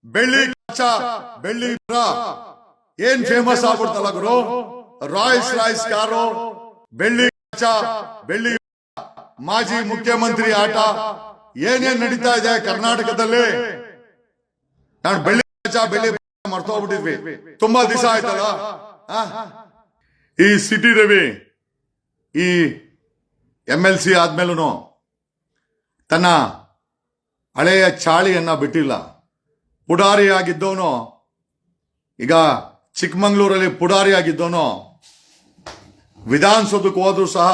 ಬೆಳ್ಳಿ ಕಚ್ಚಾ ಬೆಳ್ಳಿ ಏನ್ ಫೇಮಸ್ ಆಗ್ಬಿಡ್ತಲ್ಲ ಗುರು. ರಾಯ್ಸ್ ರಾಯ್ಸ್ ಕಾರು, ಬೆಳ್ಳಿ ಕಚ್ಚಾ ಬೆಳ್ಳಿ ಮಾಜಿ ಮುಖ್ಯಮಂತ್ರಿ ಆಟ ಏನೇನ್ ನಡೀತಾ ಇದೆ ಕರ್ನಾಟಕದಲ್ಲಿ. ನಾನು ಬೆಳ್ಳಿ ಕಚ್ಚಾ ಬೆಳ್ಳಿ ಮರ್ತೋಗ್ಬಿಟ್ಟಿದ್ವಿ, ತುಂಬಾ ದಿವಸ ಆಯ್ತಲ್ಲ. ಈ ಸಿಟಿ ರವಿ ಈ MLC ಆದ್ಮೇಲೂ ತನ್ನ ಹಳೆಯ ಚಾಳಿಯನ್ನ ಬಿಟ್ಟಿಲ್ಲ. ಪುಡಾರಿ ಆಗಿದ್ದವನು ಈಗ ಚಿಕ್ಕಮಂಗ್ಳೂರಲ್ಲಿ ಪುಡಾರಿ ಆಗಿದ್ದವನು ವಿಧಾನಸೌಧಕ್ಕೆ ಹೋದ್ರೂ ಸಹ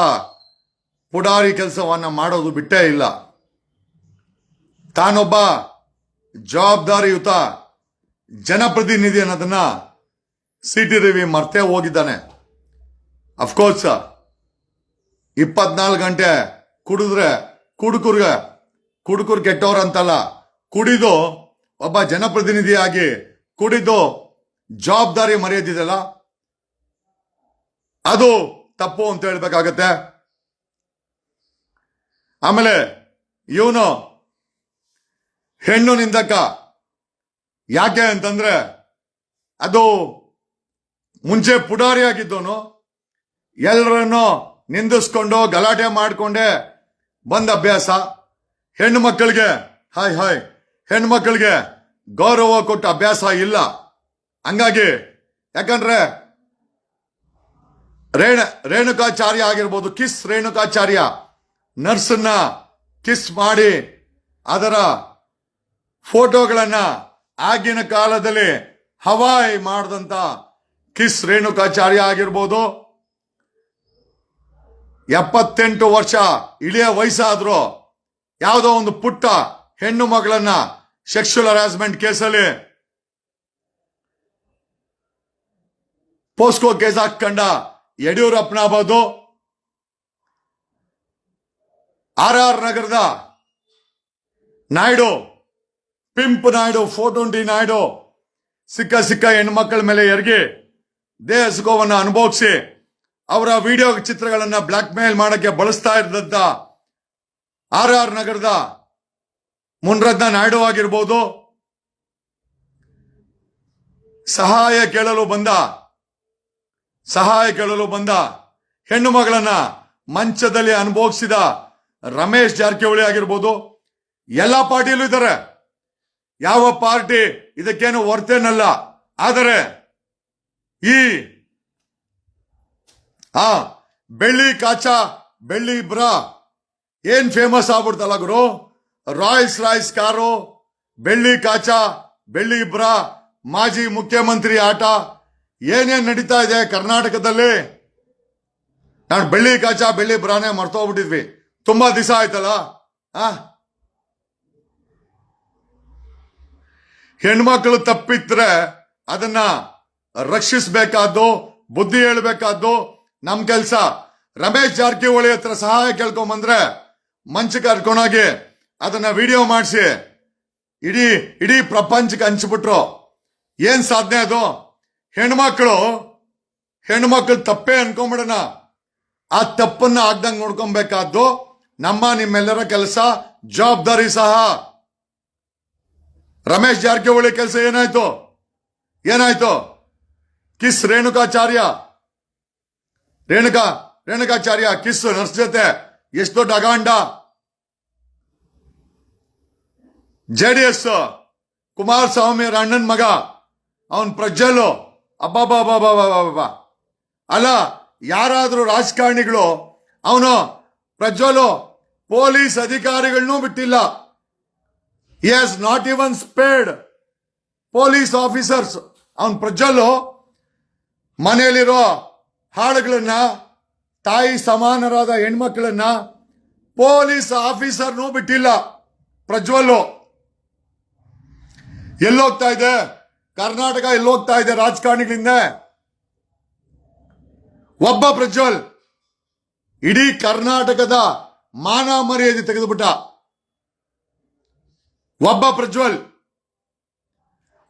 ಪುಡಾರಿ ಕೆಲಸವನ್ನ ಮಾಡೋದು ಬಿಟ್ಟೇ ಇಲ್ಲ. ತಾನೊಬ್ಬ ಜವಾಬ್ದಾರಿಯುತ ಜನಪ್ರತಿನಿಧಿ ಅನ್ನೋದನ್ನ ಸಿಟಿ ರವಿ ಮರ್ತೇ ಹೋಗಿದ್ದಾನೆ. ಅಫ್ಕೋರ್ಸ್ 24 ಗಂಟೆ ಕುಡಿದ್ರೆ ಕುಡುಕರು ಕೆಟ್ಟವ್ರಂತಲ್ಲ, ಕುಡಿದು ಒಬ್ಬ ಜನಪ್ರತಿನಿಧಿಯಾಗಿ ಕುಡಿದು ಜವಾಬ್ದಾರಿ ಮರೆಯೋದಿದೆಯಲ್ಲ, ಅದು ತಪ್ಪು ಅಂತ ಹೇಳ್ಬೇಕಾಗತ್ತೆ. ಆಮೇಲೆ ಇವನು ಹೆಣ್ಣು ನಿಂದಕ ಯಾಕೆ ಅಂತಂದ್ರೆ, ಅದು ಮುಂಚೆ ಪುಡಾರಿ ಆಗಿದ್ದವನು ಎಲ್ಲರನ್ನು ನಿಂದಿಸ್ಕೊಂಡು ಗಲಾಟೆ ಮಾಡಿಕೊಂಡೆ ಬಂದ ಅಭ್ಯಾಸ. ಹೆಣ್ಣು ಮಕ್ಕಳಿಗೆ ಹಾಯ್ ಹೆಣ್ಣು ಮಕ್ಕಳಿಗೆ ಗೌರವ ಕೊಟ್ಟ ಅಭ್ಯಾಸ ಇಲ್ಲ. ಹಂಗಾಗಿ ಯಾಕಂದ್ರೆ ರೇಣುಕಾಚಾರ್ಯ ಆಗಿರ್ಬೋದು, ಕಿಸ್ ರೇಣುಕಾಚಾರ್ಯ ನರ್ಸನ್ನ ಕಿಸ್ ಮಾಡಿ ಅದರ ಫೋಟೋಗಳನ್ನ ಆಗಿನ ಕಾಲದಲ್ಲಿ ಹವಾಯ್ ಮಾಡಿದಂತ ಕಿಸ್ ರೇಣುಕಾಚಾರ್ಯ ಆಗಿರ್ಬೋದು, 78 ವರ್ಷ ಇಳಿಯ ವಯಸ್ಸಾದ್ರು ಯಾವುದೋ ಒಂದು ಪುಟ್ಟ ಹೆಣ್ಣು ಮಗಳನ್ನ ಸೆಕ್ಷುವಲ್ ಹರಾಸ್ಮೆಂಟ್ ಕೇಸಲ್ಲಿ ಪೋಸ್ಕೋ ಕೇಸ್ ಹಾಕೊಂಡ ಯಡಿಯೂರಪ್ಪನಾಗಬಹುದು, RR ನಗರದ ನಾಯ್ಡು, ಪಿಂಪ್ ನಾಯ್ಡು, 420 ನಾಯ್ಡು ಸಿಕ್ಕ ಹೆಣ್ಮಕ್ಳ ಮೇಲೆ ಎರಗಿ ದೇಹ ಸುಖವನ್ನ ಅನುಭವಿಸಿ ಅವರ ವಿಡಿಯೋ ಚಿತ್ರಗಳನ್ನ ಬ್ಲಾಕ್ ಮೇಲ್ ಮಾಡಕ್ಕೆ ಬಳಸ್ತಾ ಇದ್ದಂತ RR ನಗರದ ಮುನ್ರತ್ನ ನಾಯ್ಡು ಆಗಿರ್ಬೋದು, ಸಹಾಯ ಕೇಳಲು ಬಂದ ಹೆಣ್ಣು ಮಗಳನ್ನ ಮಂಚದಲ್ಲಿ ಅನುಭವಿಸಿದ ರಮೇಶ್ ಜಾರಕಿಹೊಳಿ ಆಗಿರ್ಬೋದು, ಎಲ್ಲಾ ಪಾರ್ಟಿಯಲ್ಲೂ ಇದ್ದಾರೆ. ಯಾವ ಪಾರ್ಟಿ ಇದಕ್ಕೇನು ವರ್ತೇನಲ್ಲ. ಆದರೆ ಈ ಬೆಳ್ಳಿ ಕಾಚಾ ಬೆಳ್ಳಿ ಬ್ರಾ ಏನ್ ಫೇಮಸ್ ಆಗ್ಬಿಡ್ತಲ್ಲ ಗುರು. ರಾಯ್ಸ್ ಕಾರು, ಬೆಳ್ಳಿ ಕಾಚಾ ಬೆಳ್ಳಿ ಬ್ರಾ ಮಾಜಿ ಮುಖ್ಯಮಂತ್ರಿ ಆಟ ಏನೇನ್ ನಡೀತಾ ಇದೆ ಕರ್ನಾಟಕದಲ್ಲಿ. ನಾನು ಬೆಳ್ಳಿ ಕಾಚಾ ಬೆಳ್ಳಿ ಬ್ರಾನೇ ಮರ್ತೋಗ್ಬಿಟ್ಟಿದ್ವಿ, ತುಂಬಾ ದಿವಸ ಆಯ್ತಲ್ಲ. ಹೆಣ್ಮಕ್ಳು ತಪ್ಪಿದ್ರೆ ಅದನ್ನ ರಕ್ಷಿಸಬೇಕಾದ್ದು, ಬುದ್ಧಿ ಹೇಳ್ಬೇಕಾದ್ದು ನಮ್ ಕೆಲ್ಸ. ರಮೇಶ್ ಜಾರಕಿಹೊಳಿ ಹತ್ರ ಸಹಾಯ ಕೇಳ್ಕೊಂಬಂದ್ರೆ ಮಂಚಕ್ಕೆ ಕರ್ಕೊಂಡೋಗಿ ಅದನ್ನ ವಿಡಿಯೋ ಮಾಡಿಸಿ ಇಡೀ ಪ್ರಪಂಚಕ್ಕೆ ಹಂಚ್ಬಿಟ್ರು. ಏನ್ ಸಾಧನೆ ಅದು. ಹೆಣ್ಮಕ್ಳು ತಪ್ಪೇ ಅನ್ಕೊಂಬಿಡೋಣ, ಆ ತಪ್ಪನ್ನ ಆಗ್ದಂಗ್ ನೋಡ್ಕೊಬೇಕಾದ್ದು ನಿಮ್ಮೆಲ್ಲರ ಕೆಲಸ, ಜವಾಬ್ದಾರಿ ಸಹ. ರಮೇಶ್ ಜಾರಕಿಹೊಳಿ ಕೆಲಸ ಏನಾಯ್ತು? ಕಿಸ್ ರೇಣುಕಾಚಾರ್ಯ ಕಿಸ್ ನರ್ಸ್ ಜೊತೆ ಎಷ್ಟು ದೊಡ್ಡ ಅಗಾಂಡ. JDS ಕುಮಾರಸ್ವಾಮಿ ಅವರ ಅಣ್ಣನ ಮಗ ಅವನ್ ಪ್ರಜ್ವಲ್, ಅಬ್ಬಾ ಅಲ್ಲ, ಯಾರಾದ್ರೂ ರಾಜಕಾರಣಿಗಳು ಅವನು ಪ್ರಜ್ವಲ್ ಪೊಲೀಸ್ ಅಧಿಕಾರಿಗಳನ್ನೂ ಬಿಟ್ಟಿಲ್ಲ. He has not even spared police officers. ಅವನ್ ಪ್ರಜ್ವಲ್ ಮನೆಯಲ್ಲಿರೋ ಹಾಡುಗಳನ್ನ, ತಾಯಿ ಸಮಾನರಾದ ಹೆಣ್ಮಕ್ಳನ್ನ ಪೊಲೀಸ್ ಆಫೀಸರ್ನೂ ಬಿಟ್ಟಿಲ್ಲ. ಪ್ರಜ್ವಲ್ ಎಲ್ಲೋಗ್ತಾ ಇದೆ ಕರ್ನಾಟಕ, ಎಲ್ಲೋಗ್ತಾ ಇದೆ ರಾಜಕಾರಣಿಗಳಿಂದ. ಒಬ್ಬ ಪ್ರಜ್ವಲ್ ಇಡೀ ಕರ್ನಾಟಕದ ಮಾನ ಮರ್ಯಾದೆ ತೆಗೆದುಬಿಟ್ಟ. ಒಬ್ಬ ಪ್ರಜ್ವಲ್,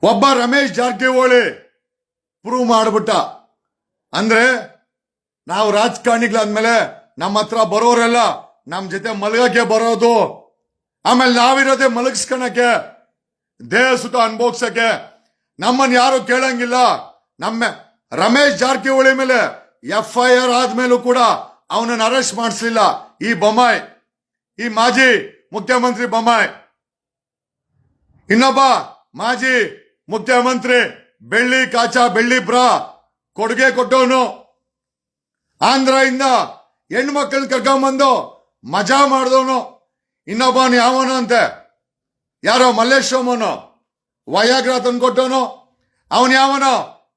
ಒಬ್ಬ ರಮೇಶ್ ಜಾರಕಿಹೊಳಿ ಪ್ರೂವ್ ಮಾಡಿಬಿಟ್ಟ. ಅಂದ್ರೆ ನಾವು ರಾಜಕಾರಣಿಗಳಾದ್ಮೇಲೆ ನಮ್ಮ ಹತ್ರ ಬರೋರೆಲ್ಲ ನಮ್ ಜೊತೆ ಮಲಗಕ್ಕೆ ಬರೋದು, ಆಮೇಲೆ ನಾವಿರೋದೇ ಮಲಗಿಸ್ಕೊಳಕ್ಕೆ. ದೇಹ ಸುಖ ಅನುಭವಿಸಕ್ಕೆ. ನಮ್ಮನ್ನ ಯಾರು ಕೇಳಂಗಿಲ್ಲ. ನಮ್ಮ ರಮೇಶ್ ಜಾರಕಿಹೊಳಿ ಮೇಲೆ FIR ಆದ್ಮೇಲೂ ಕೂಡ ಅವನನ್ನು ಅರೆಸ್ಟ್ ಮಾಡಿಸಲಿಲ್ಲ ಈ ಬೊಮ್ಮಾಯಿ, ಈ ಮಾಜಿ ಮುಖ್ಯಮಂತ್ರಿ ಬೊಮ್ಮಾಯಿ. ಇನ್ನೊಬ್ಬ ಮಾಜಿ ಮುಖ್ಯಮಂತ್ರಿ ಬೆಳ್ಳಿ ಕಾಚಾ ಬೆಳ್ಳಿ ಬ್ರಾ ಕೊಡುಗೆ ಕೊಟ್ಟವನು. ಆಂಧ್ರ ಇಂದ ಹೆಣ್ಮಕ್ಳನ್ನ ಕರ್ಕೊಂಬಂದು ಮಜಾ ಮಾಡಿದವನು. ಇನ್ನೊಬ್ಬನು ಯಾವನು ಅಂತೆ, ಯಾರೋ ಮಲ್ಲೇಶ್ವರಮನು ವಯಾಗ್ರ ತಂದು ಕೊಟ್ಟವನು. ಅವನ್ ಯಾವನೋ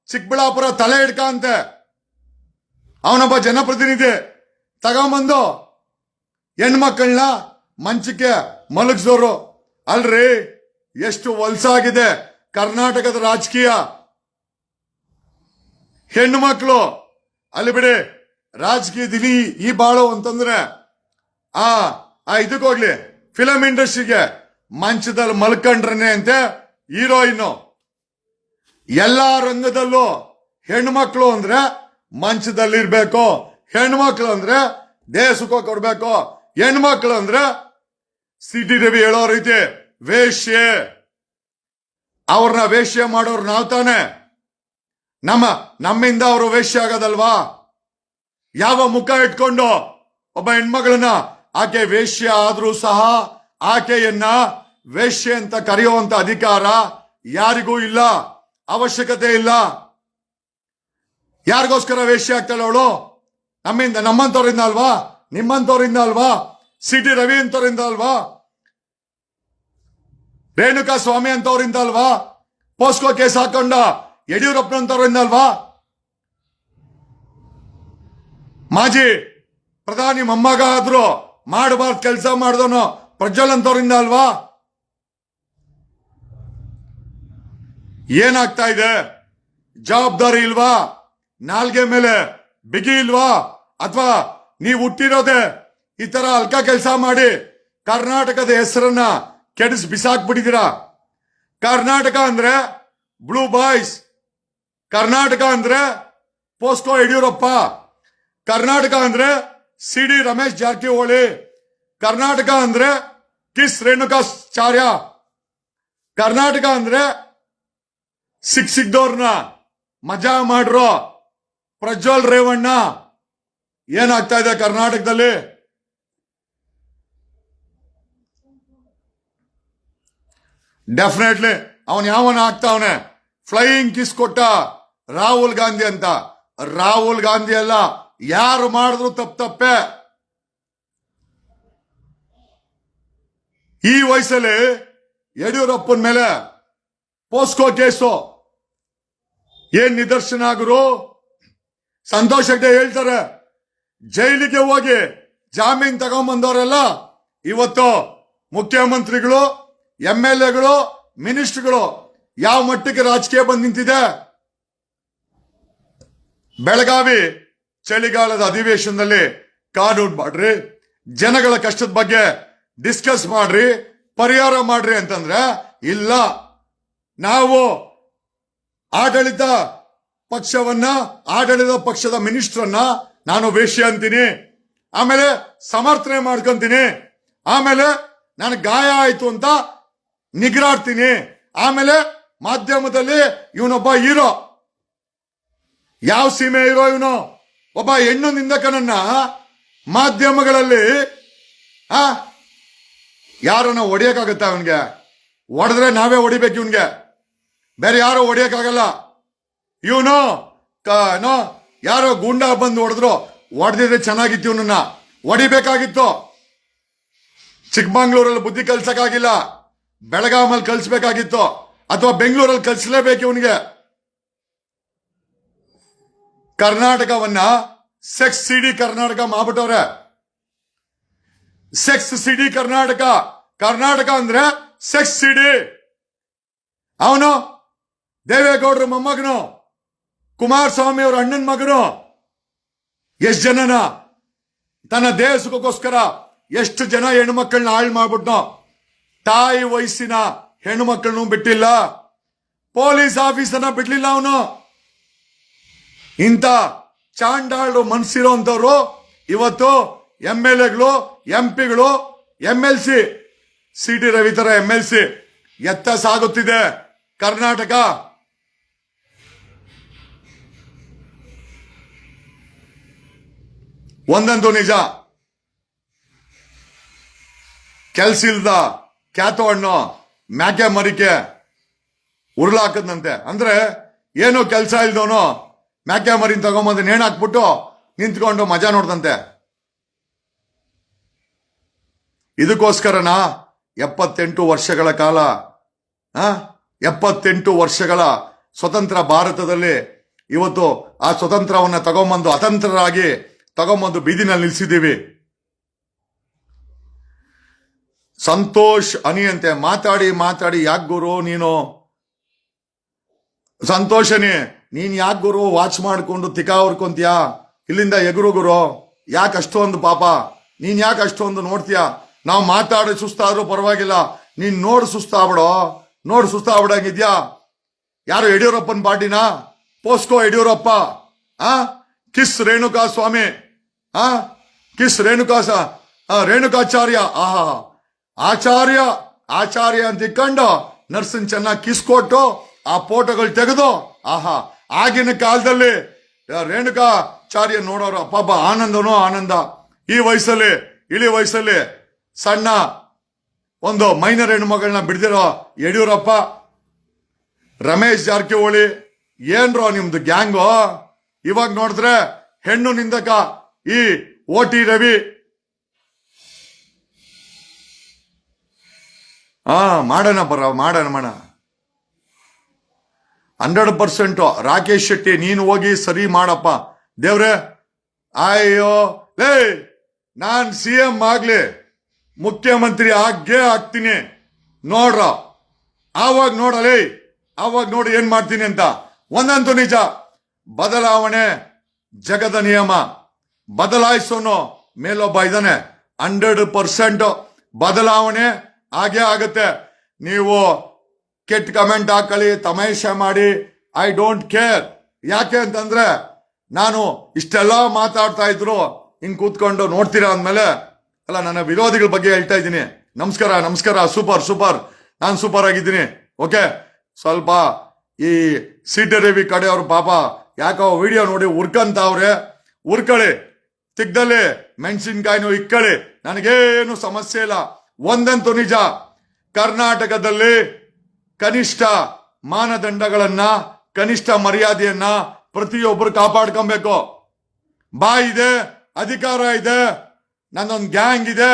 ಚಿಕ್ಕಬಳ್ಳಾಪುರ ತಲೆ ಹಿಡ್ಕ ಅಂತೆ, ಅವನೊಬ್ಬ ಜನಪ್ರತಿನಿಧಿ ತಗೊಂಬಂದು ಹೆಣ್ಮಕ್ಳನ್ನ ಮಂಚಕ್ಕೆ ಮಲಗಿಸೋರು. ಅಲ್ರಿ, ಎಷ್ಟು ವಲಸಾಗಿದೆ ಕರ್ನಾಟಕದ ರಾಜಕೀಯ. ಹೆಣ್ಣು ಮಕ್ಕಳು ಅಲ್ಲಿ ಬಿಡಿ, ರಾಜಕೀಯದಲ್ಲಿ ಈ ಬಾಳು ಅಂತಂದ್ರೆ ಇದಕ್ಕೆ ಹೋಗ್ಲಿ, ಫಿಲಂ ಇಂಡಸ್ಟ್ರಿಗೆ ಮಂಚದಲ್ಲಿ ಮಲ್ಕೊಂಡ್ರನೆ ಅಂತೆ ಹೀರೋಯಿನ್. ಎಲ್ಲಾ ರಂಗದಲ್ಲೂ ಹೆಣ್ಮಕ್ಳು ಅಂದ್ರೆ ಮಂಚದಲ್ಲಿರ್ಬೇಕು, ಹೆಣ್ಮಕ್ಳು ಅಂದ್ರೆ ದೇಹ ಸುಖ ಕೊಡ್ಬೇಕು, ಹೆಣ್ಮಕ್ಳು ಅಂದ್ರೆ ಸಿಟಿ ರವಿ ಹೇಳೋ ರೀತಿ ವೇಶ್ಯೆ. ಅವ್ರನ್ನ ವೇಶ್ಯೆ ಮಾಡೋರು ನಾವ್ ತಾನೆ. ನಮ್ಮಿಂದ ಅವರು ವೇಶ್ಯೆ ಆಗೋದಲ್ವಾ? ಯಾವ ಮುಖ ಇಟ್ಕೊಂಡು ಒಬ್ಬ ಹೆಣ್ಮಗಳನ್ನ ಆಕೆ ವೇಶ್ಯೆ ಆದ್ರೂ ಸಹ ಆಕೆಯನ್ನ ವೇಶ್ಯೆ ಅಂತ ಕರೆಯುವಂತ ಅಧಿಕಾರ ಯಾರಿಗೂ ಇಲ್ಲ, ಅವಶ್ಯಕತೆ ಇಲ್ಲ. ಯಾರಿಗೋಸ್ಕರ ವೇಶ್ಯೆ ಆಗ್ತಾಳೆ ಅವಳು? ನಮ್ಮಂತವರಿಂದ ಅಲ್ವಾ? ನಿಮ್ಮಂತವರಿಂದ ಅಲ್ವಾ? ಸಿಟಿ ರವಿ ಅಂತವರಿಂದ ಅಲ್ವಾ? ರೇಣುಕಾ ಸ್ವಾಮಿ ಅಂತವರಿಂದ ಅಲ್ವಾ? ಪೋಸ್ಕೋ ಕೇಸ್ ಹಾಕೊಂಡ ಯಡಿಯೂರಪ್ಪನಂತವರಿಂದ ಅಲ್ವಾ? ಮಾಜಿ ಪ್ರಧಾನಿ ಮೊಮ್ಮಗ ಆದ್ರೂ ಮಾಡಬಾರ್ದು ಕೆಲಸ ಮಾಡಿದವನು ಪ್ರಜ್ವಲ್ ಅಂತವರಿಂದ ಅಲ್ವಾ? ಏನಾಗ್ತಾ ಇದೆ? ಜವಾಬ್ದಾರಿ ಇಲ್ವಾ? ನಾಲ್ಗೆ ಮೇಲೆ ಬಿಗಿ ಇಲ್ವಾ? ಅಥವಾ ನೀವು ಹುಟ್ಟಿರೋದೆ ಈ ತರ ಅಲ್ಕ ಕೆಲಸ ಮಾಡಿ ಕರ್ನಾಟಕದ ಹೆಸರನ್ನ ಕೆಡಿಸಿ ಬಿಸಾಕ್ಬಿಟ್ಟಿದ್ದೀರಾ. ಕರ್ನಾಟಕ ಅಂದ್ರೆ ಬ್ಲೂ ಬಾಯ್ಸ್, ಕರ್ನಾಟಕ ಅಂದ್ರೆ ಪೋಸ್ಕೋ ಯಡಿಯೂರಪ್ಪ, ಕರ್ನಾಟಕ ಅಂದ್ರೆ CD ರಮೇಶ್ ಜಾರಕಿಹೊಳಿ, ಕರ್ನಾಟಕ ಅಂದ್ರೆ ಕಿಸ್ ರೇಣುಕಾಚಾರ್ಯ, ಕರ್ನಾಟಕ ಅಂದ್ರೆ ಸಿಕ್ದವ್ರನ್ನ ಮಜಾ ಮಾಡ್ರೋ ಪ್ರಜ್ವಲ್ ರೇವಣ್ಣ. ಏನಾಗ್ತಾ ಇದೆ ಕರ್ನಾಟಕದಲ್ಲಿ? ಡೆಫಿನೆಟ್ಲಿ ಅವನ್ ಯಾವನ ಆಗ್ತಾವನೆ. ಫ್ಲೈಯಿಂಗ್ ಕಿಸ್ ಕೊಟ್ಟ ರಾಹುಲ್ ಗಾಂಧಿ ಅಂತ. ರಾಹುಲ್ ಗಾಂಧಿ ಅಲ್ಲ, ಯಾರು ಮಾಡಿದ್ರು ತಪ್ಪೆ. ಈ ವಯಸ್ಸಲ್ಲಿ ಯಡಿಯೂರಪ್ಪನ ಮೇಲೆ ಪೋಸ್ಕೋ ಕೇಸು ಏನ್ ನಿದರ್ಶನ ಆಗರು? ಸಂತೋಷ್ ಹೆಗ್ಡೆ ಹೇಳ್ತಾರೆ, ಜೈಲಿಗೆ ಹೋಗಿ ಜಾಮೀನ್ ತಗೊಂಡ್ಬಂದವರೆಲ್ಲ ಇವತ್ತು ಮುಖ್ಯಮಂತ್ರಿಗಳು, MLAಗಳು, ಮಿನಿಸ್ಟರ್ಗಳು ಯಾವ ಮಟ್ಟಕ್ಕೆ ರಾಜಕೀಯ ಬಂದು ನಿಂತಿದೆ. ಬೆಳಗಾವಿ ಚಳಿಗಾಲದ ಅಧಿವೇಶನದಲ್ಲಿ ಕಾನೂನು ಮಾಡ್ರಿ, ಜನಗಳ ಕಷ್ಟದ ಬಗ್ಗೆ ಡಿಸ್ಕಸ್ ಮಾಡ್ರಿ, ಪರಿಹಾರ ಮಾಡ್ರಿ ಅಂತಂದ್ರೆ ಇಲ್ಲ. ನಾವು ಆಡಳಿತ ಪಕ್ಷದ ಮಿನಿಸ್ಟರ್ನ ನಾನು ವೇಶ್ಯ ಅಂತೀನಿ, ಆಮೇಲೆ ಸಮರ್ಥನೆ ಮಾಡ್ಕೊಂತೀನಿ, ಆಮೇಲೆ ನನಗೆ ಗಾಯ ಆಯ್ತು ಅಂತ ನಿಗ್ರಾಡ್ತೀನಿ, ಆಮೇಲೆ ಮಾಧ್ಯಮದಲ್ಲಿ ಇವನೊಬ್ಬ ಹೀರೋ. ಯಾವ ಸೀಮೆ ಹೀರೋ ಇವನು? ಒಬ್ಬ ಹೆಣ್ಣು ನಿಂದಕನನ್ನ ಮಾಧ್ಯಮಗಳಲ್ಲಿ ಯಾರನ್ನ ಹೊಡಿಯಕ್ಕಾಗತ್ತ? ಅವನ್ಗೆ ಹೊಡೆದ್ರೆ ನಾವೇ ಹೊಡಿಬೇಕು, ಇವನ್ಗೆ ಬೇರೆ ಯಾರು ಹೊಡಿಯಕ್ಕಾಗಲ್ಲ. ಇವನು ಯಾರೋ ಗುಂಡ ಬಂದು ಹೊಡೆದಿದ್ರೆ ಚೆನ್ನಾಗಿತ್ತು, ಇವನನ್ನ ಹೊಡಿಬೇಕಾಗಿತ್ತು. ಚಿಕ್ಕಮಂಗ್ಳೂರಲ್ಲಿ ಬುದ್ಧಿ ಕಲ್ಸಕ್ಕಾಗಿಲ್ಲ, ಬೆಳಗಾಮಲ್ಲಿ ಕಲ್ಸ್ಬೇಕಾಗಿತ್ತು, ಅಥವಾ ಬೆಂಗಳೂರಲ್ಲಿ ಕಲ್ಸಲೇಬೇಕು ಇವನಿಗೆ. ಕರ್ನಾಟಕವನ್ನ ಸೆಕ್ಸ್ ಸಿಡಿ ಕರ್ನಾಟಕ ಮಾಡ್ಬಿಟ್ಟವ್ರೆ. ಸೆಕ್ಸ್ ಸಿಡಿ ಕರ್ನಾಟಕ. ಕರ್ನಾಟಕ ಅಂದ್ರೆ ಸೆಕ್ಸ್ ಸಿಡಿ. ಅವನು ದೇವೇಗೌಡರ ಮೊಮ್ಮಗನು, ಕುಮಾರಸ್ವಾಮಿ ಅವರ ಅಣ್ಣನ ಮಗನು. ಎಷ್ಟು ಜನನ ತನ್ನ ದೇಹ ಸುಖಕ್ಕೋಸ್ಕರ ಎಷ್ಟು ಜನ ಹೆಣ್ಣುಮಕ್ಕಳನ್ನ ಹಾಳು ಮಾಡ್ಬಿಟ್ನೋ. ತಾಯಿ ವಯಸ್ಸಿನ ಹೆಣ್ಣುಮಕ್ಕಳನ್ನು ಬಿಟ್ಟಿಲ್ಲ, ಪೊಲೀಸ್ ಆಫೀಸರ್ನ ಬಿಡ್ಲಿಲ್ಲ ಅವನು. ಇಂಥ ಚಾಂಡಾಳು ಮನ್ಸಿರೋ ಅಂತವ್ರು ಇವತ್ತು MLAಗಳು, MP ಗಳು, MLC, CD ರವಿ ತರ MLC ಎತ್ತ ಸಾಗುತ್ತಿದೆ ಕರ್ನಾಟಕ. ಒಂದಂತೂ ನಿಜ, ಕೆಲ್ಸಿಲ್ದ ಕ್ಯಾತೋ ಹಣ್ಣು ಮ್ಯಾಕೆ ಮರಿಕೆ ಉರುಳಾಕದಂತೆ. ಅಂದ್ರೆ ಏನು ಕೆಲ್ಸ ಇಲ್ದವನು ಮ್ಯಾಕೆ ಮರಿನ್ ತಗೊಂಬಂದು ನೇಣಾಕ್ಬಿಟ್ಟು ನಿಂತ್ಕೊಂಡು ಮಜಾ ನೋಡ್ದಂತೆ. ಇದಕ್ಕೋಸ್ಕರನ 78 ವರ್ಷಗಳ ಕಾಲ 78 ವರ್ಷಗಳ ಸ್ವತಂತ್ರ ಭಾರತದಲ್ಲಿ ಇವತ್ತು ಆ ಸ್ವತಂತ್ರವನ್ನ ತಗೊಂಬಂದು ಅತಂತ್ರರಾಗಿ ತಗೊಂಬಂದು ಬೀದಿನಲ್ಲಿ ನಿಲ್ಸಿದ್ದೀವಿ. ಸಂತೋಷ್ ಅನಿಯಂತೆ ಮಾತಾಡಿ ಮಾತಾಡಿ ಯಾಕೆ ಗುರು ನೀನು ಸಂತೋಷನೇ, ನೀನ್ ಯಾಕೆ ಗುರು ವಾಚ್ ಮಾಡ್ಕೊಂಡು ತಿಕಾ ಹೊರ್ಕೊಂತೀಯಾ? ಇಲ್ಲಿಂದ ಎಗುರು ಗುರು, ಯಾಕೆ ಅಷ್ಟೊಂದು ಪಾಪ, ನೀನ್ ಯಾಕೆ ಅಷ್ಟೊಂದು ನೋಡ್ತೀಯಾ? ನಾವು ಮಾತಾಡಿ ಸುಸ್ತಾದ್ರೂ ಪರವಾಗಿಲ್ಲ, ನೀನ್ ನೋಡು ಸುಸ್ತಾಗ್ಬಿಡಂಗಿದ್ಯಾ? ಯಾರು ಯಡಿಯೂರಪ್ಪನ ಪಾರ್ಟಿನ? ಪೋಸ್ಕೋ ಯಡಿಯೂರಪ್ಪ, ಕಿಸ್ ರೇಣುಕಾ ಸ್ವಾಮಿ, ಕಿಸ್ ರೇಣುಕಾಚಾರ್ಯ, ಆಚಾರ್ಯ ಅಂತ ಇಕ್ಕೊಂಡು ನರ್ಸನ್ ಚೆನ್ನಾಗಿ ಕಿಸ್ ಕೊಟ್ಟು ಆ ಫೋಟೋಗಳು ತೆಗೆದು ಆಗಿನ ಕಾಲದಲ್ಲಿ ರೇಣುಕಾಚಾರ್ಯ ನೋಡೋರು ಪಾಪ ಆನಂದನೋ ಆನಂದ. ಈ ವಯಸ್ಸಲ್ಲಿ ಇಳಿ ವಯಸ್ಸಲ್ಲಿ ಸಣ್ಣ ಒಂದು ಮೈನರ್ ಹೆಣ್ಮಗಳನ್ನ ಬಿಡ್ದಿರೋ ಯಡಿಯೂರಪ್ಪ, ರಮೇಶ್ ಜಾರಕಿಹೊಳಿ, ಏನ್ರೋ ನಿಮ್ದು ಗ್ಯಾಂಗು? ಇವಾಗ ನೋಡಿದ್ರೆ ಹೆಣ್ಣು ನಿಂದಕ ಈ OT ರವಿ, ಮಾಡೋಣ 100%. ರಾಕೇಶ್ ಶೆಟ್ಟಿ, ನೀನು ಹೋಗಿ ಸರಿ ಮಾಡಪ್ಪ ದೇವ್ರೆ. ಅಯ್ಯೋ ಲೇ, ನಾನ್ CM ಆಗ್ಲಿ, ಮುಖ್ಯಮಂತ್ರಿ ಆಗ್ತೀನಿ ನೋಡ್ರ, ಆವಾಗ ನೋಡಲೇ, ಆವಾಗ ನೋಡಿ ಏನ್ ಮಾಡ್ತೀನಿ ಅಂತ. ಒಂದಂತೂ ನಿಜ, ಬದಲಾವಣೆ ಜಗದ ನಿಯಮ, ಬದಲಾಯಿಸೋನು ಮೇಲೊಬ್ಬ ಇದ್ದಾನೆ. 100% ಬದಲಾವಣೆ ಆಗೇ ಆಗತ್ತೆ. ನೀವು ಕೆಟ್ಟ ಕಮೆಂಟ್ ಹಾಕಲಿ, ತಮಾಷೆ ಮಾಡಿ, ಐ ಡೋಂಟ್ ಕೇರ್. ಯಾಕೆ ಅಂತಂದ್ರೆ ನಾನು ಇಷ್ಟೆಲ್ಲ ಮಾತಾಡ್ತಾ ಇದ್ರು ಹಿಂಗ್ ಕೂತ್ಕೊಂಡು ನೋಡ್ತೀರಾ ಅಂದ್ಮೇಲೆ, ಅಲ್ಲ, ನನ್ನ ವಿರೋಧಿಗಳ ಬಗ್ಗೆ ಹೇಳ್ತಾ ಇದ್ದೀನಿ. ನಮಸ್ಕಾರ, ಸೂಪರ್, ನಾನು ಸೂಪರ್ ಆಗಿದ್ದೀನಿ. ಓಕೆ, ಸ್ವಲ್ಪ ಈ CT ರವಿ ಕಡೆಯವ್ರು ಪಾಪ ಯಾಕೋ ವಿಡಿಯೋ ನೋಡಿ ಉರ್ಕಂತಾವ್ರೆ, ಉರ್ಕಳಿ, ತಿಕ್ದಲ್ಲಿ ಮೆಣಸಿನ್ಕಾಯಿನೂ ಇಕ್ಕಳಿ, ನನಗೇನು ಸಮಸ್ಯೆ ಇಲ್ಲ. ಒಂದಂತೂ ನಿಜ, ಕರ್ನಾಟಕದಲ್ಲಿ ಕನಿಷ್ಠ ಮಾನದಂಡಗಳನ್ನ, ಕನಿಷ್ಠ ಮರ್ಯಾದೆಯನ್ನ ಪ್ರತಿಯೊಬ್ಬರು ಕಾಪಾಡ್ಕೊಬೇಕು. ಇದೆ, ಅಧಿಕಾರ ಇದೆ, ನನ್ನೊಂದು ಗ್ಯಾಂಗ್ ಇದೆ,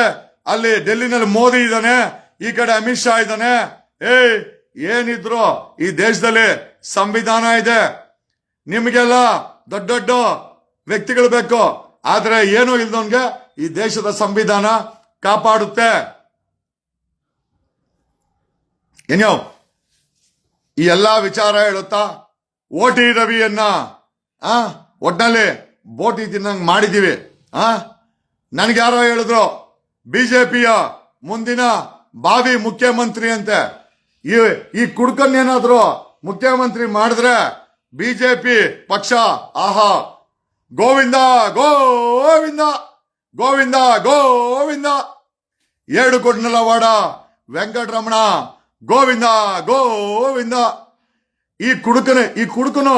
ಅಲ್ಲಿ ಡೆಲ್ಲಿನಲ್ಲಿ ಮೋದಿ ಇದ್ದಾನೆ, ಈ ಕಡೆ ಅಮಿತ್ ಶಾ ಇದ್ದಾನೆ. ಏನಿದ್ರು ಈ ದೇಶದಲ್ಲಿ ಸಂವಿಧಾನ ಇದೆ. ನಿಮಗೆಲ್ಲ ದೊಡ್ಡ ದೊಡ್ಡ ವ್ಯಕ್ತಿಗಳು ಬೇಕು, ಆದ್ರೆ ಏನೂ ಇಲ್ದವನ್ಗೆ ಈ ದೇಶದ ಸಂವಿಧಾನ ಕಾಪಾಡುತ್ತೆ. ಏನೋ ಈ ಎಲ್ಲಾ ವಿಚಾರ ಹೇಳುತ್ತಾ OT ರವಿಯನ್ನ ಒಟ್ನಲ್ಲಿ ಬೋಟಿ ತಿನ್ನಂಗ್ ಮಾಡಿದೀವಿ. ನನ್ಗೆ ಯಾರೋ ಹೇಳಿದ್ರು BJPಯ ಮುಂದಿನ ಭಾವಿ ಮುಖ್ಯಮಂತ್ರಿ ಅಂತೆ. ಈ ಕುಡ್ಕನ್ನೇನಾದ್ರು ಮುಖ್ಯಮಂತ್ರಿ ಮಾಡಿದ್ರೆ BJP ಪಕ್ಷ ಗೋವಿಂದ ಗೋವಿಂದ ಗೋವಿಂದ ಗೋವಿಂದ, ಏಡುಕೊಂಡಲವಾಡ ವೆಂಕಟರಮಣ ಗೋವಿಂದ ಗೋವಿಂದ. ಈ ಕುಡುಕನು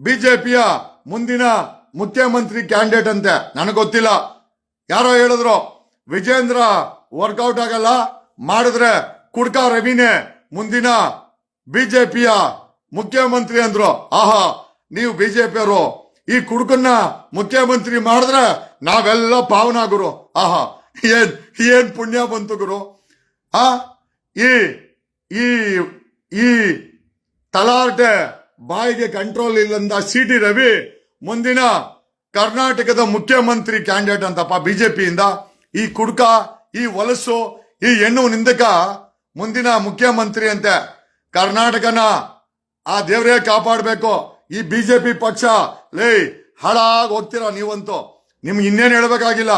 BJPಯ ಮುಂದಿನ ಮುಖ್ಯಮಂತ್ರಿ ಕ್ಯಾಂಡಿಡೇಟ್ ಅಂತೆ. ನನಗೆ ಗೊತ್ತಿಲ್ಲ, ಯಾರೋ ಹೇಳಿದ್ರು ವಿಜೇಂದ್ರ ವರ್ಕೌಟ್ ಆಗಲ್ಲ, ಮಾಡಿದ್ರೆ ಕುಡ್ಕ ರವಿನೇ ಮುಂದಿನ BJPಯ ಮುಖ್ಯಮಂತ್ರಿ ಅಂದ್ರು. ನೀವು BJPಯವರು ಈ ಕುಡುಕನ್ನ ಮುಖ್ಯಮಂತ್ರಿ ಮಾಡಿದ್ರೆ ನಾವೆಲ್ಲ ಪಾವನ ಗುರು. ಏನ್ ಪುಣ್ಯ ಬಂತು ಗುರು. ಈ ತಲಾಟೆ ಬಾಯಿಗೆ ಕಂಟ್ರೋಲ್ ಇಲ್ಲಂದ CT ರವಿ ಮುಂದಿನ ಕರ್ನಾಟಕದ ಮುಖ್ಯಮಂತ್ರಿ ಕ್ಯಾಂಡಿಡೇಟ್ ಅಂತಪ್ಪ BJPಯಿಂದ. ಈ ಕುಡ್ಕ, ಈ ಹೊಲಸು, ಈ ಹೆಣ್ಣು ನಿಂದಕ ಮುಂದಿನ ಮುಖ್ಯಮಂತ್ರಿ ಅಂತೆ. ಕರ್ನಾಟಕನ ಆ ದೇವರೇ ಕಾಪಾಡಬೇಕು. ಈ BJP ಪಕ್ಷ ಹಾಳಾಗಿ ಹೋಗ್ತೀರಾ ನೀವಂತೂ. ನಿಮ್ಗೆ ಇನ್ನೇನು ಹೇಳ್ಬೇಕಾಗಿಲ್ಲ.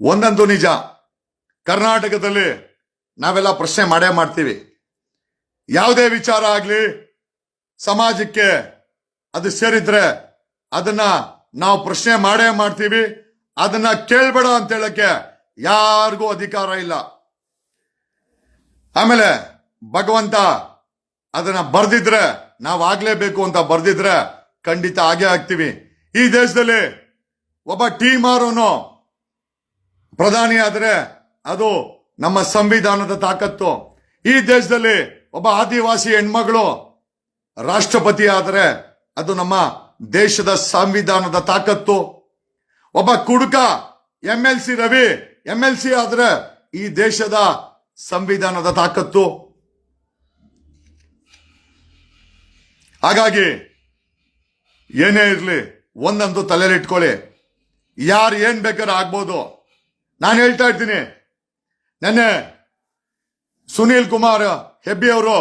ಒಂದಂತೂ ನಿಜ, ಕರ್ನಾಟಕದಲ್ಲಿ ನಾವೆಲ್ಲ ಪ್ರಶ್ನೆ ಮಾಡೇ ಮಾಡ್ತೀವಿ. ಯಾವುದೇ ವಿಚಾರ ಆಗ್ಲಿ ಸಮಾಜಕ್ಕೆ ಅದು ಸೇರಿದ್ರೆ ಅದನ್ನ ನಾವು ಪ್ರಶ್ನೆ ಮಾಡೇ ಮಾಡ್ತೀವಿ. ಅದನ್ನ ಕೇಳ್ಬೇಡ ಅಂತ ಹೇಳಕ್ಕೆ ಯಾರಿಗೂ ಅಧಿಕಾರ ಇಲ್ಲ. ಆಮೇಲೆ ಭಗವಂತ ಅದನ್ನ ಬರ್ದಿದ್ರೆ, ನಾವು ಆಗ್ಲೇಬೇಕು ಅಂತ ಬರ್ದಿದ್ರೆ ಖಂಡಿತ ಆಗೇ ಆಗ್ತೀವಿ. ಈ ದೇಶದಲ್ಲಿ ಒಬ್ಬ ಟೀಮಾರೋನು ಪ್ರಧಾನಿ ಆದ್ರೆ ಅದು ನಮ್ಮ ಸಂವಿಧಾನದ ತಾಕತ್ತು. ಈ ದೇಶದಲ್ಲಿ ಒಬ್ಬ ಆದಿವಾಸಿ ಹೆಣ್ಮಗಳು ರಾಷ್ಟ್ರಪತಿ ಆದ್ರೆ ಅದು ನಮ್ಮ ದೇಶದ ಸಂವಿಧಾನದ ತಾಕತ್ತು. ಒಬ್ಬ ಕುಡುಕ MLC ರವಿ MLC ಆದ್ರೆ ಈ ದೇಶದ ಸಂವಿಧಾನದ ತಾಕತ್ತು. ಹಾಗಾಗಿ ಏನೇ ಇರಲಿ ಒಂದಂತೂ ತಲೆಯಲ್ಲಿ ಇಟ್ಕೊಳ್ಳಿ, ಯಾರು ಏನ್ ಬೇಕಾದ್ರೆ ಆಗ್ಬೋದು. ನಾನು ಹೇಳ್ತಾ ಇರ್ತೀನಿ, ನೆನ್ನೆ ಸುನೀಲ್ ಕುಮಾರ್ ಹೆಬ್ಬಿ ಅವರು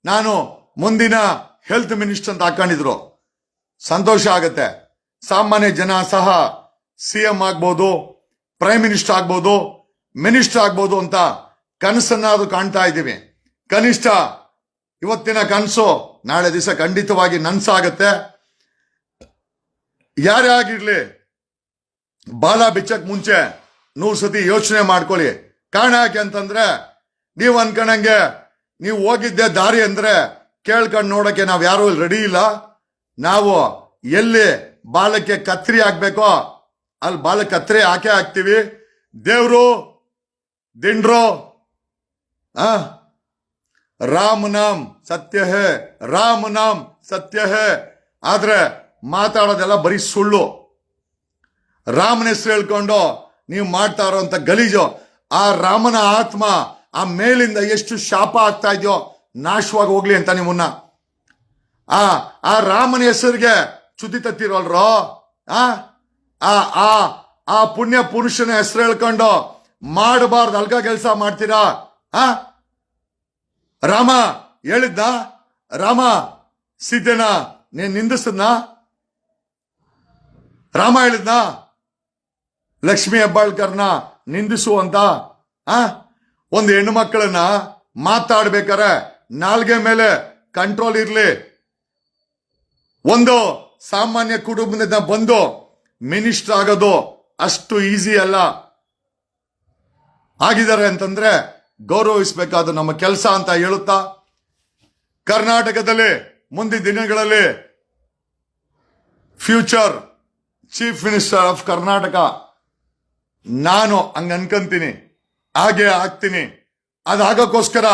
ನಾನು ಮುಂದಿನ ಹೆಲ್ತ್ ಮಿನಿಸ್ಟರ್ ಅಂತ ಹಾಕೊಂಡಿದ್ರು. ಸಂತೋಷ ಆಗತ್ತೆ. ಸಾಮಾನ್ಯ ಜನ ಸಹ CM ಆಗ್ಬೋದು, ಪ್ರೈಮ್ ಮಿನಿಸ್ಟರ್ ಆಗ್ಬೋದು, ಮಿನಿಸ್ಟರ್ ಆಗ್ಬೋದು ಅಂತ ಕನಸನ್ನಾದ್ರೂ ಕಾಣ್ತಾ ಇದ್ದೀವಿ. ಕನಿಷ್ಠ ಇವತ್ತಿನ ಕನಸು ನಾಳೆ ದಿವಸ ಖಂಡಿತವಾಗಿ ನನ್ಸಾಗತ್ತೆ. ಯಾರೇ ಆಗಿರ್ಲಿ ಬಾಲ ಬಿಚ್ಚಕ್ ಮುಂಚೆ 100 ಸತಿ ಯೋಚನೆ ಮಾಡ್ಕೊಳ್ಳಿ. ಕಾರಣ ಯಾಕೆ ಅಂತಂದ್ರೆ, ನೀವು ಅನ್ಕೊಂಡಂಗೆ ನೀವು ಹೋಗಿದ್ದೆ ದಾರಿ ಅಂದ್ರೆ ಕೇಳ್ಕೊಂಡು ನೋಡಕ್ಕೆ ನಾವ್ ಯಾರು ರೆಡಿ ಇಲ್ಲ. ನಾವು ಎಲ್ಲಿ ಬಾಲಕ್ಕೆ ಕತ್ರಿ ಹಾಕ್ಬೇಕೋ ಅಲ್ಲಿ ಬಾಲ ಕತ್ರಿ ಹಾಕೇ ಹಾಕ್ತಿವಿ. ದೇವ್ರು ದಿಂಡ್ರು ರಾಮ್ ನಾಮ್ ಸತ್ಯ ಹೇ, ರಾಮ್ ನಾಮ್ ಸತ್ಯ ಹೇ. ಆದ್ರೆ ಮಾತಾಡೋದೆಲ್ಲ ಬರೀ ಸುಳ್ಳು. ರಾಮನ ಹೆಸರು ಹೇಳ್ಕೊಂಡು ನೀವು ಮಾಡ್ತಾ ಇರೋಂಥ ಗಲೀಜು. ಆ ರಾಮನ ಆತ್ಮ ಆ ಮೇಲಿಂದ ಎಷ್ಟು ಶಾಪ ಆಗ್ತಾ ಇದೆಯೋ ನಾಶವಾಗಿ ಹೋಗ್ಲಿ ಅಂತ ನಿಮ್ಮನ್ನ ಆ ರಾಮನ ಹೆಸರಿಗೆ ಚ್ಯುತಿ ತತ್ತಿರೋಲ್ರೋ. ಆ ಪುಣ್ಯ ಪುರುಷನ ಹೆಸರು ಹೇಳ್ಕೊಂಡು ಮಾಡಬಾರ್ದು ಅಲ್ಗ ಕೆಲಸ ಮಾಡ್ತೀರಾ. ರಾಮ ಹೇಳಿದ್ನ, ರಾಮ ಸೀತೆನ ನೀನ್ ನಿಂದಿಸದ್ನ, ರಾಮ ಹೇಳಿದ್ನ ಲಕ್ಷ್ಮಿ ಹೆಬ್ಬಾಳ್ಕರ್ನ ನಿಂದಿಸು ಅಂತ. ಒಂದು ಹೆಣ್ಣು ಮಕ್ಕಳನ್ನ ಮಾತಾಡ್ಬೇಕಾರೆ ನಾಲ್ಗೆ ಮೇಲೆ ಕಂಟ್ರೋಲ್ ಇರ್ಲಿ. ಒಂದು ಸಾಮಾನ್ಯ ಕುಟುಂಬದಿಂದ ಬಂದು ಮಿನಿಸ್ಟರ್ ಆಗೋದು ಅಷ್ಟು ಈಸಿ ಅಲ್ಲ. ಆಗಿದ್ದಾರೆ ಅಂತಂದ್ರೆ ಗೌರವಿಸಬೇಕಾದ ನಮ್ಮ ಕೆಲಸ ಅಂತ ಹೇಳುತ್ತಾ, ಕರ್ನಾಟಕದಲ್ಲಿ ಮುಂದಿನ ದಿನಗಳಲ್ಲಿ future chief minister of Karnataka ನಾನು ಹಂಗ ಅನ್ಕಂತೀನಿ, ಹಾಗೆ ಆಗ್ತೀನಿ. ಅದಾಗಕ್ಕೋಸ್ಕರ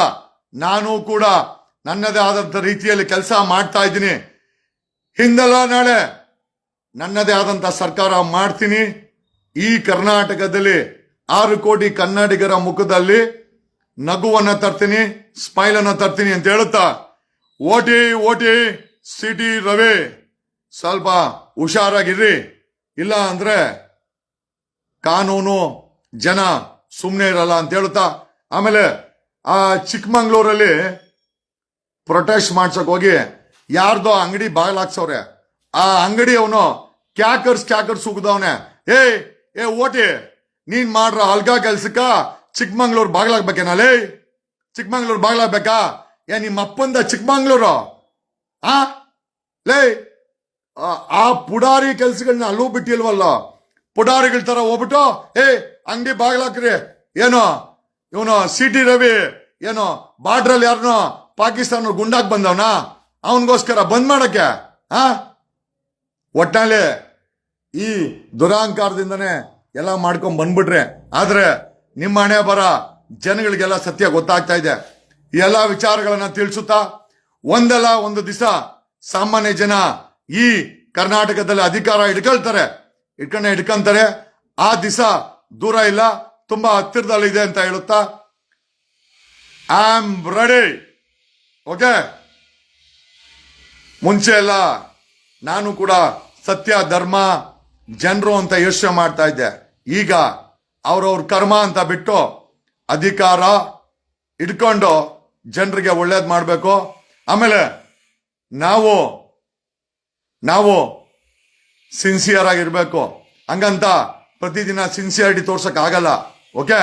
ನಾನು ಕೂಡ ನನ್ನದೇ ಆದಂತ ರೀತಿಯಲ್ಲಿ ಕೆಲಸ ಮಾಡ್ತಾ ಇದ್ದೀನಿ. ಹಿಂದಲ್ಲ ನಾಳೆ ನನ್ನದೇ ಆದಂತ ಸರ್ಕಾರ ಮಾಡ್ತೀನಿ. ಈ ಕರ್ನಾಟಕದಲ್ಲಿ 6 ಕೋಟಿ ಕನ್ನಡಿಗರ ಮುಖದಲ್ಲಿ ನಗುವನ್ನ ತರ್ತೀನಿ, ಸ್ಮೈಲ್ ಅನ್ನ ತರ್ತೀನಿ ಅಂತ ಹೇಳುತ್ತಾ, ಓಟಿ CT ರವಿ ಸ್ವಲ್ಪ ಹುಷಾರಾಗಿರ್ರಿ. ಇಲ್ಲ ಅಂದ್ರೆ ಕಾನೂನು ಜನ ಸುಮ್ಮನೆ ಇರಲ್ಲ ಅಂತ ಹೇಳುತ್ತಾ, ಆಮೇಲೆ ಆ ಚಿಕ್ಕಮಂಗ್ಳೂರಲ್ಲಿ ಪ್ರೊಟೆಸ್ಟ್ ಮಾಡ್ಸಕ್ ಹೋಗಿ ಯಾರ್ದೋ ಅಂಗಡಿ ಬಾಗ್ಲಾಕ್ಸವ್ರೆ. ಆ ಅಂಗಡಿ ಅವನು ಕ್ಯಾಕರ್ಸ್ ಉಗ್ದವನೆ. ಏ ಓಟಿ ನೀನ್ ಮಾಡ್ರ ಅಲ್ಗ ಕೆಲ್ಸಕ್ಕ ಚಿಕ್ಕಮಂಗ್ಳೂರ್ ಬಾಗ್ಲಾಗ್ಬೇಕೇನಲ್ಲೇ? ಚಿಕ್ಕಮಂಗ್ಳೂರ್ ಬಾಗ್ಲಾಗ್ಬೇಕಾ? ನಿಮ್ಮ ಅಪ್ಪಂದ ಚಿಕ್ಕಮಂಗ್ಳೂರು? ಲೇ ಆ ಪುಡಾರಿ ಕೆಲ್ಸಗಳನ್ನ ಅಲ್ಲೂ ಬಿಟ್ಟಿಲ್ವಲ್ಲ. ಪುಡಾರಿಗಳ ತರ ಹೋಗ್ಬಿಟ್ಟು ಅಂಗಡಿ ಬಾಗ್ಲಾಕ್ರಿ. ಏನೋ ಇವನು CT ರವಿ ಏನೋ ಬಾರ್ಡ್ರಲ್ಲಿ ಯಾರನೋ ಪಾಕಿಸ್ತಾನ ಗುಂಡಾಕ್ ಬಂದವನ, ಅವನಿಗೋಸ್ಕರ ಬಂದ್ ಮಾಡಕ್ಕೆ. ಒಟ್ನಲ್ಲಿ ಈ ದುರಾಂಕಾರದಿಂದನೇ ಎಲ್ಲ ಮಾಡ್ಕೊಂಡ್ ಬಂದ್ಬಿಟ್ರೆ. ಆದ್ರೆ ನಿಮ್ಮ ಹಣೆ ಬರ ಜನಗಳಿಗೆಲ್ಲ ಸತ್ಯ ಗೊತ್ತಾಗ್ತಾ ಇದೆ. ಈ ಎಲ್ಲ ವಿಚಾರಗಳನ್ನ ತಿಳಿಸುತ್ತಾ, ಒಂದಲ್ಲ ಒಂದು ದಿವಸ ಸಾಮಾನ್ಯ ಜನ ಈ ಕರ್ನಾಟಕದಲ್ಲಿ ಅಧಿಕಾರ ಹಿಡ್ಕೊಂತಾರೆ. ಆ ದಿವಸ ದೂರ ಇಲ್ಲ, ತುಂಬಾ ಹತ್ತಿರದಲ್ಲಿದೆ ಅಂತ ಹೇಳುತ್ತಾ, ಐ ಆಮ್ ರೆಡಿ. ಓಕೆ, ಮುಂಚೆ ಎಲ್ಲ ನಾನು ಕೂಡ ಸತ್ಯ ಧರ್ಮ ಜನರು ಅಂತ ಯೋಚನೆ ಮಾಡ್ತಾ ಇದ್ದೆ. ಈಗ ಅವ್ರವ್ರ ಕರ್ಮ ಅಂತ ಬಿಟ್ಟು ಅಧಿಕಾರ ಇಟ್ಕೊಂಡು ಜನರಿಗೆ ಒಳ್ಳೇದ್ ಮಾಡಬೇಕು. ಆಮೇಲೆ ನಾವು ಸಿನ್ಸಿಯರ್ ಆಗಿರ್ಬೇಕು. ಹಂಗಂತ ಪ್ರತಿದಿನ ಸಿನ್ಸಿಯಾರಿಟಿ ತೋರ್ಸಕ್ ಆಗಲ್ಲ. ಓಕೆ,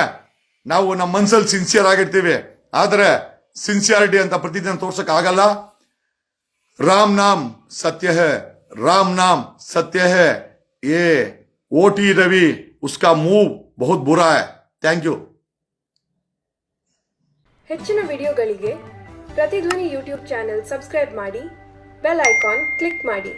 ನಾವು ನಮ್ಮ ಮನ್ಸಲ್ಲಿ ಸಿನ್ಸಿಯರ್ ಆಗಿರ್ತೀವಿ, ಆದ್ರೆ ಸಿನ್ಸಿಯಾರಿಟಿ ಅಂತ ಪ್ರತಿದಿನ ತೋರ್ಸಕ್ ಆಗಲ್ಲ. ರಾಮ್ ನಾಮ್ ಸತ್ಯ ಹೇ, ರಾಮ್ ನಾಮ್ ಸತ್ಯ ಹೇ. OT रवि, उसका मूव बहुत बुरा है. Thank you. ಹೆಚ್ಚಿನ ವಿಡಿಯೋಗಳಿಗೆ ಪ್ರತಿಧ್ವನಿ ಯೂಟ್ಯೂಬ್ ಚಾನೆಲ್ ಸಬ್ಸ್ಕ್ರೈಬ್ ಮಾಡಿ, ಬೆಲ್ ಐಕಾನ್ ಕ್ಲಿಕ್ ಮಾಡಿ.